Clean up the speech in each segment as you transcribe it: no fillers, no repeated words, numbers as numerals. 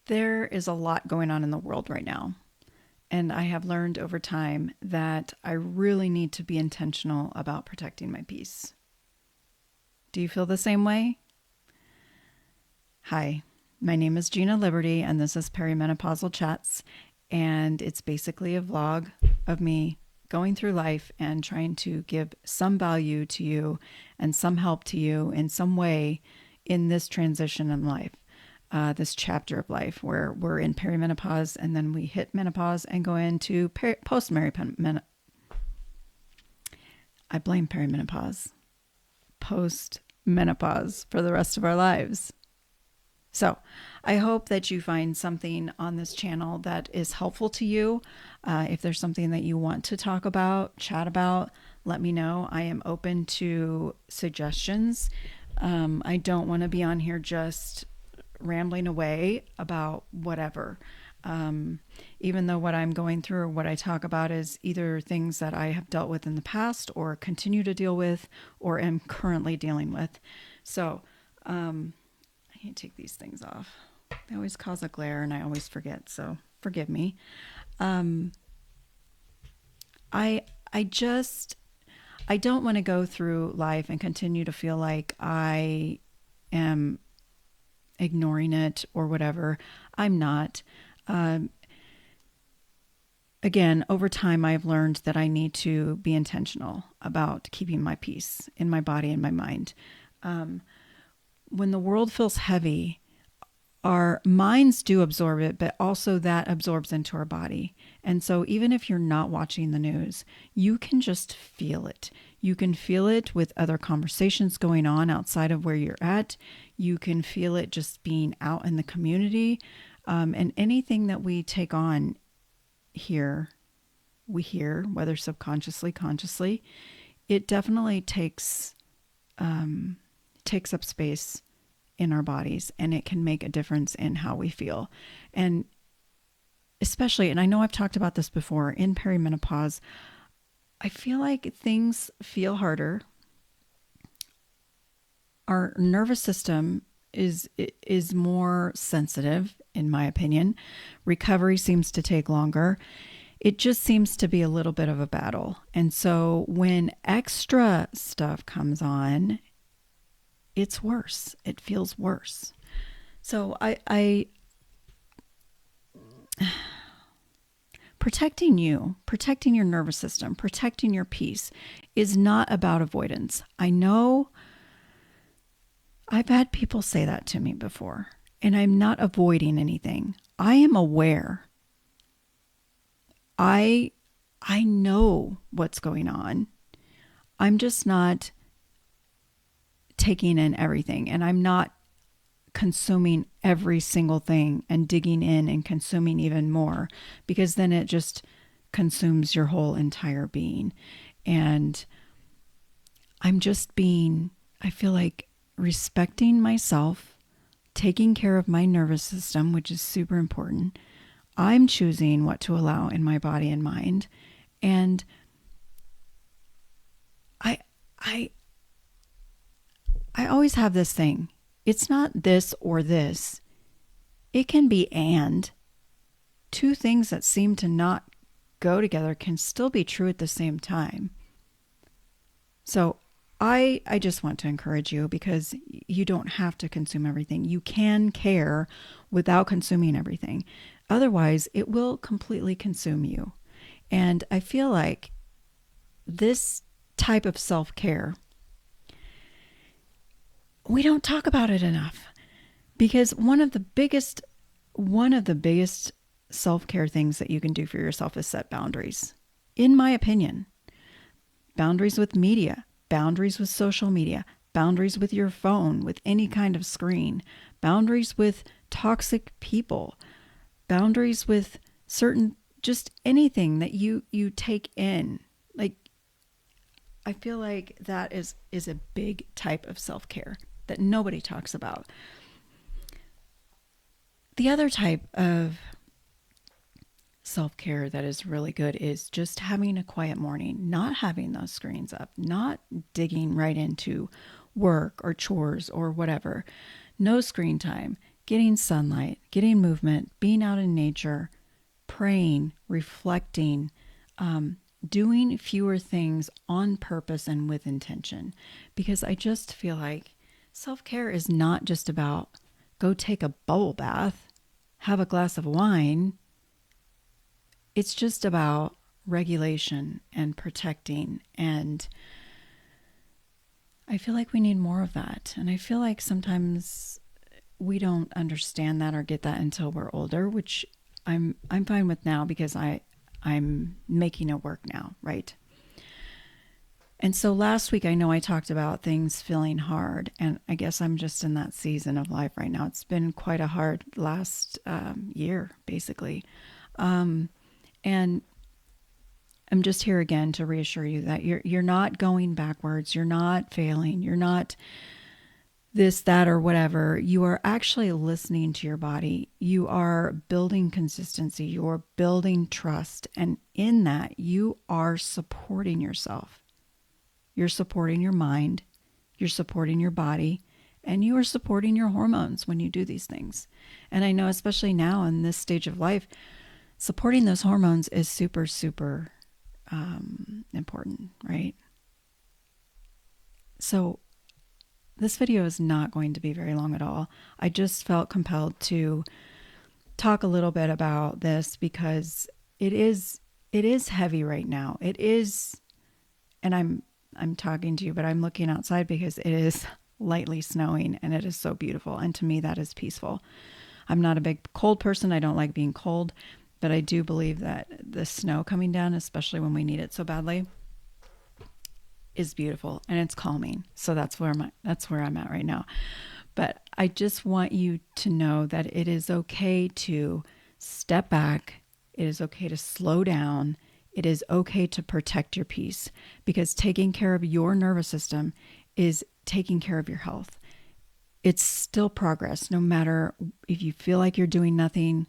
There is a lot going on in the world right now, and I have learned over time that I really need to be intentional about protecting my peace. Do you feel the same way? Hi, my name is Gina Liberty, and this is Perimenopausal Chats, and it's basically a vlog of me going through life and trying to give some value to you and some help to you in some way in this transition in life. This chapter of life where we're in perimenopause and then we hit menopause and go into post-menopause. I blame perimenopause. Post-menopause for the rest of our lives. So I hope that you find something on this channel that is helpful to you. If there's something that you want to talk about, chat about, let me know. I am open to suggestions. I don't want to be on here just rambling away about whatever. Even though what I'm going through or what I talk about is either things that I have dealt with in the past or continue to deal with or am currently dealing with. So I need to take these things off. They always cause a glare and I always forget, so forgive me. I don't want to go through life and continue to feel like I am ignoring it or whatever. I'm not. Again, over time, I've learned that I need to be intentional about keeping my peace in my body and my mind. When the world feels heavy, our minds do absorb it, but also that absorbs into our body. And so even if you're not watching the news, you can just feel it. You can feel it with other conversations going on outside of where you're at. You can feel it just being out in the community. And anything that we take on here, we hear, whether subconsciously, consciously, it definitely takes up space in our bodies, and it can make a difference in how we feel. And especially, and I know I've talked about this before, in perimenopause, I feel like things feel harder. Our nervous system is more sensitive, in my opinion. Recovery seems to take longer. It just seems to be a little bit of a battle. And so when extra stuff comes on, it's worse. It feels worse. So I protecting you, protecting your nervous system, protecting your peace is not about avoidance. I know I've had people say that to me before, and I'm not avoiding anything. I am aware. I know what's going on. I'm just not taking in everything, and I'm not consuming every single thing and digging in and consuming even more, because then it just consumes your whole entire being. And I'm just I feel like respecting myself, taking care of my nervous system, which is super important. I'm choosing what to allow in my body and mind. And I always have this thing. It's not this or this. It can be and. Two things that seem to not go together can still be true at the same time. So I just want to encourage you, because you don't have to consume everything. You can care without consuming everything. Otherwise, it will completely consume you. And I feel like this type of self-care, we don't talk about it enough, because one of the biggest self-care things that you can do for yourself is set boundaries. In my opinion, boundaries with media, boundaries with social media, boundaries with your phone, with any kind of screen, boundaries with toxic people, boundaries with certain, just anything that you take in. Like, I feel like that is a big type of self-care that nobody talks about. The other type of self-care that is really good is just having a quiet morning, not having those screens up, not digging right into work or chores or whatever. No screen time. getting sunlight, getting movement, being out in nature, praying, reflecting, doing fewer things on purpose and with intention. Because I just feel like self-care is not just about go take a bubble bath, have a glass of wine. It's just about regulation and protecting. And I feel like we need more of that. And I feel like sometimes we don't understand that or get that until we're older, which I'm fine with now because I'm making it work now, right? And so last week, I know I talked about things feeling hard, and I guess I'm just in that season of life right now. It's been quite a hard last year, basically. And I'm just here again to reassure you that you're not going backwards. You're not failing. You're not this, that, or whatever. You are actually listening to your body. You are building consistency. You are building trust. And in that, you are supporting yourself. You're supporting your mind. You're supporting your body. And you are supporting your hormones when you do these things. And I know, especially now in this stage of life, supporting those hormones is super, super important, right? So this video is not going to be very long at all. I just felt compelled to talk a little bit about this because it is heavy right now. It is, and I'm talking to you, but I'm looking outside because it is lightly snowing and it is so beautiful. And to me, that is peaceful. I'm not a big cold person. I don't like being cold, but I do believe that the snow coming down, especially when we need it so badly, is beautiful and it's calming. So that's where I'm at right now. But I just want you to know that it is okay to step back. It is okay to slow down. It is okay to protect your peace, because taking care of your nervous system is taking care of your health. It's still progress. No matter if you feel like you're doing nothing,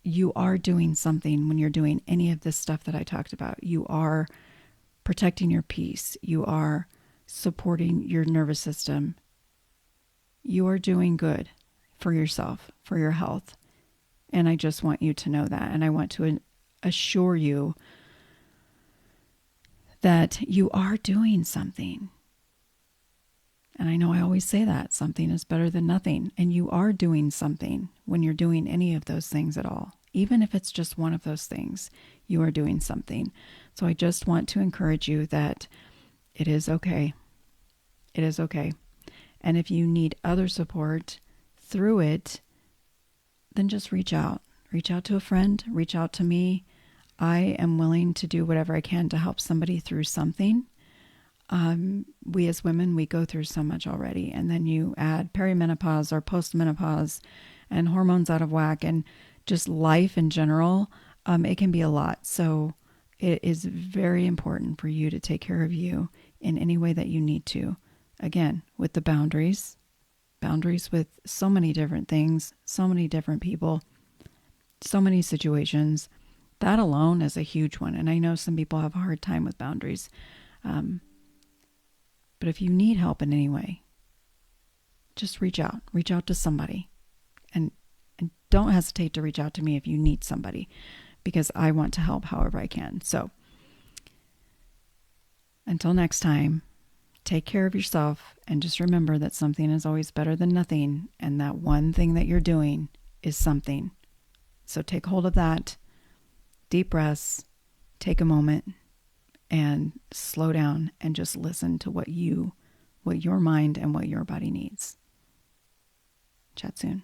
you are doing something when you're doing any of this stuff that I talked about. You are protecting your peace. You are supporting your nervous system. You are doing good for yourself, for your health. And I just want you to know that. And I want to assure you that you are doing something. And I know I always say that something is better than nothing. And you are doing something when you're doing any of those things at all. Even if it's just one of those things, you are doing something. So I just want to encourage you that it is okay. It is okay. And if you need other support through it, then just reach out. Reach out to a friend. Reach out to me. I am willing to do whatever I can to help somebody through something. We as women, we go through so much already. And then you add perimenopause or postmenopause and hormones out of whack and just life in general. It can be a lot. So it is very important for you to take care of you in any way that you need to. Again, with the boundaries with so many different things, so many different people, so many situations. That alone is a huge one. And I know some people have a hard time with boundaries. But if you need help in any way, just reach out to somebody, and don't hesitate to reach out to me if you need somebody, because I want to help however I can. So until next time, take care of yourself, and just remember that something is always better than nothing. And that one thing that you're doing is something. So take hold of that, deep breaths, take a moment, and slow down and just listen to what your mind and what your body needs. Chat soon.